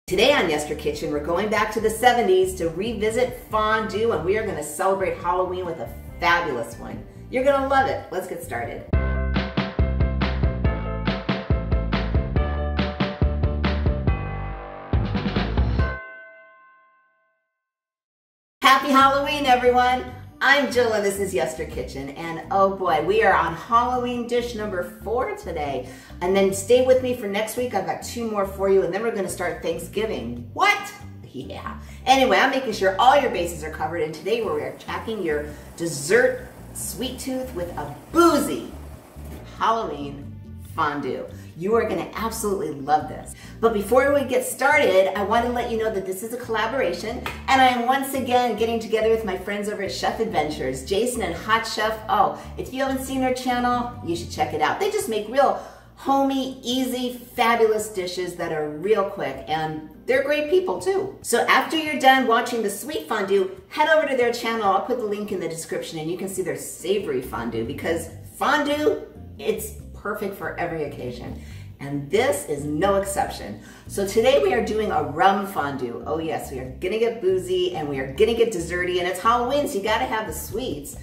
Today on Yester Kitchen, we're going back to the 70s to revisit fondue, and we are going to celebrate Halloween with a fabulous one. You're going to love it. Let's get started. Happy Halloween, everyone. I'm Jill and this is Yester Kitchen, and oh boy, we are on Halloween dish number 4 today. And then stay with me for next week. I've got 2 more for you, and then we're gonna start Thanksgiving. What? Yeah. Anyway, I'm making sure all your bases are covered, and today we are attacking your dessert sweet tooth with a Boozy Halloween fondue. You are gonna absolutely love this. But before we get started, I want to let you know that this is a collaboration, and I am once again getting together with my friends over at Chef Adventures, Jason and Hot Chef. Oh, if you haven't seen their channel, you should check it out. They just make real homey, easy, fabulous dishes that are real quick, and they're great people too. So after you're done watching the sweet fondue, head over to their channel. I'll put the link in the description, and you can see their savory fondue, because fondue, it's perfect for every occasion. And this is no exception. So today we are doing a rum fondue. Oh yes, we are gonna get boozy and we are gonna get desserty, and it's Halloween, so you gotta have the sweets.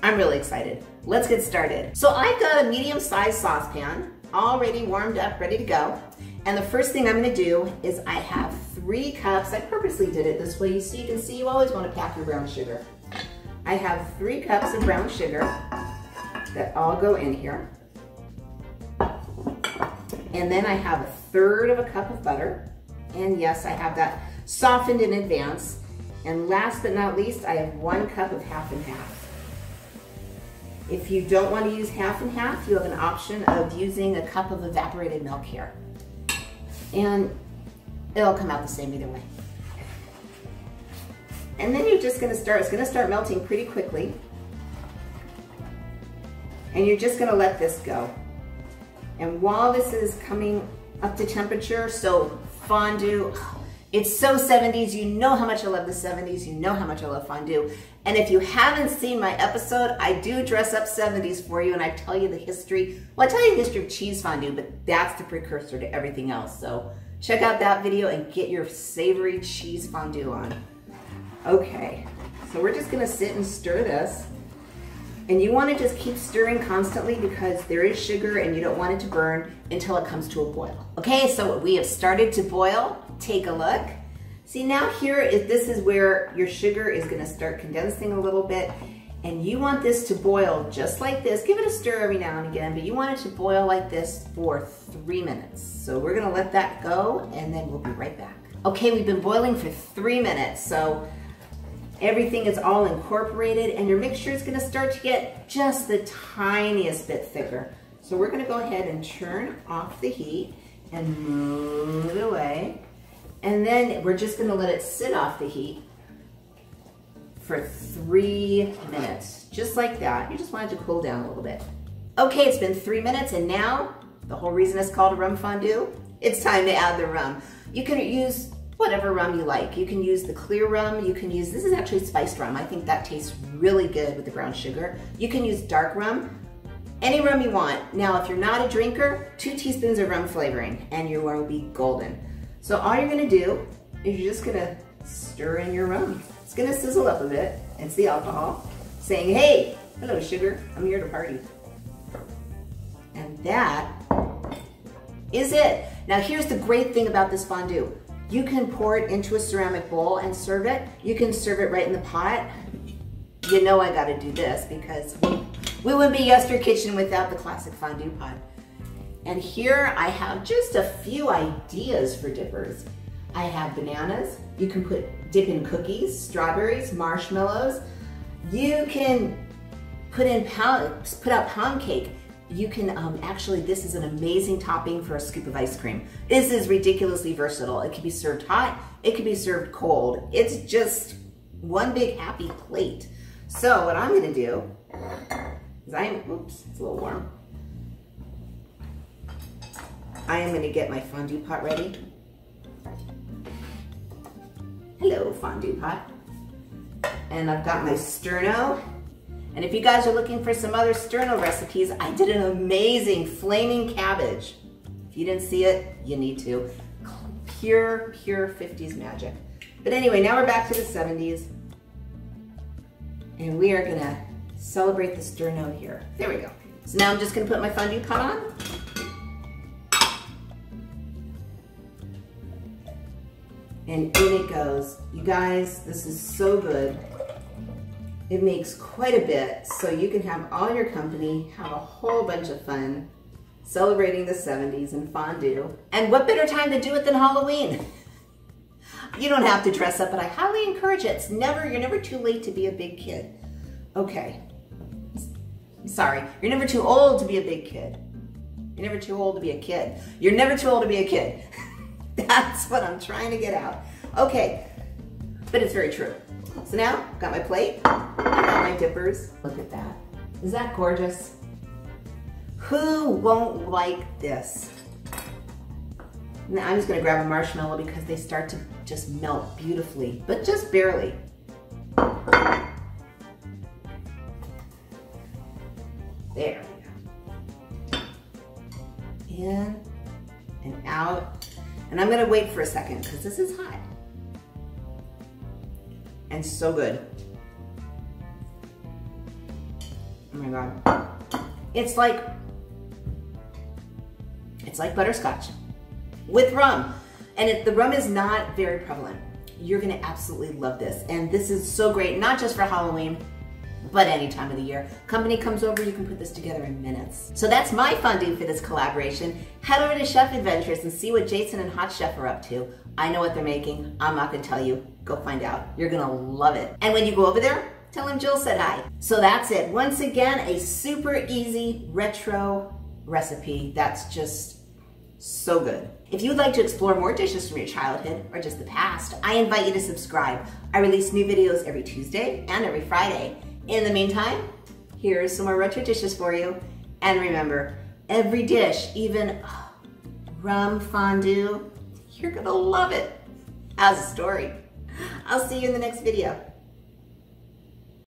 I'm really excited. Let's get started. So I've got a medium-sized saucepan, already warmed up, ready to go. And the first thing I'm gonna do is I have 3 cups. I purposely did it this way so you can see you always wanna pack your brown sugar. I have 3 cups of brown sugar that all go in here. And then I have 1/3 of a cup of butter. And yes, I have that softened in advance. And last but not least, I have 1 cup of half and half. If you don't want to use half and half, you have an option of using a cup of evaporated milk here. And it'll come out the same either way. And then you're just gonna start, it's gonna start melting pretty quickly. And you're just gonna let this go. And while this is coming up to temperature, so fondue, it's so 70s. You know how much I love the 70s. You know how much I love fondue. And if you haven't seen my episode, I do dress up 70s for you, and I tell you the history. Well, I tell you the history of cheese fondue, but that's the precursor to everything else. So check out that video and get your savory cheese fondue on. Okay, so we're just gonna sit and stir this. And you want to just keep stirring constantly because there is sugar and you don't want it to burn until it comes to a boil. Okay, so we have started to boil. Take a look. See, now this is where your sugar is going to start condensing a little bit, and you want this to boil just like this. Give it a stir every now and again, but you want it to boil like this for 3 minutes. So we're going to let that go, and then we'll be right back. Okay, we've been boiling for 3 minutes, so everything is all incorporated, and your mixture is going to start to get just the tiniest bit thicker. So we're going to go ahead and turn off the heat and move it away. And then we're just going to let it sit off the heat for 3 minutes, just like that. You just want it to cool down a little bit. Okay, it's been 3 minutes, and now the whole reason it's called a rum fondue, it's time to add the rum. You can use whatever rum you like. You can use the clear rum. You can use, this is actually spiced rum. I think that tastes really good with the brown sugar. You can use dark rum, any rum you want. Now, if you're not a drinker, 2 teaspoons of rum flavoring, and you will be golden. So all you're gonna do is you're just gonna stir in your rum. It's gonna sizzle up a bit. It's the alcohol saying, hey, hello sugar, I'm here to party. And that is it. Now here's the great thing about this fondue. You can pour it into a ceramic bowl and serve it. You can serve it right in the pot. You know I gotta do this because we wouldn't be Yester Kitchen without the classic fondue pot. And here I have just a few ideas for dippers. I have bananas. You can dip in cookies, strawberries, marshmallows. You can put out pound cake. You can actually, this is an amazing topping for a scoop of ice cream. This is ridiculously versatile. It can be served hot, it can be served cold. It's just one big happy plate. So what I'm gonna do is oops, it's a little warm. I am gonna get my fondue pot ready. Hello, fondue pot. And I've got my sterno. And if you guys are looking for some other sterno recipes, I did an amazing flaming cabbage. If you didn't see it, you need to. Pure 50s magic. But anyway, now we're back to the 70s. And we are gonna celebrate the stir note here. There we go. So now I'm just gonna put my fondue pot on. And in it goes. You guys, this is so good. It makes quite a bit, so you can have all your company, have a whole bunch of fun, celebrating the 70s and fondue. And what better time to do it than Halloween? You don't have to dress up, but I highly encourage it. You're never too late to be a big kid. Okay. Sorry, you're never too old to be a big kid. You're never too old to be a kid. You're never too old to be a kid. That's what I'm trying to get out. Okay, but it's very true. So now, got my plate, I got my dippers. Look at that. Is that gorgeous? Who won't like this? Now I'm just gonna grab a marshmallow because they start to just melt beautifully, but just barely. There we go. In and out. And I'm gonna wait for a second because this is hot. And so good. Oh my God. It's like butterscotch with rum. And the rum is not very prevalent. You're gonna absolutely love this. And this is so great, not just for Halloween, but any time of the year. Company comes over, you can put this together in minutes. So that's my fondue for this collaboration. Head over to Chef Adventures and see what Jason and Hot Chef are up to. I know what they're making. I'm not gonna tell you. Go find out. You're gonna love it. And when you go over there, tell them Jill said hi. So that's it. Once again, a super easy retro recipe that's just so good. If you would like to explore more dishes from your childhood or just the past, I invite you to subscribe. I release new videos every Tuesday and every Friday. In the meantime, here's some more retro dishes for you. And remember, every dish, even rum fondue, you're gonna love it. How's the story? I'll see you in the next video.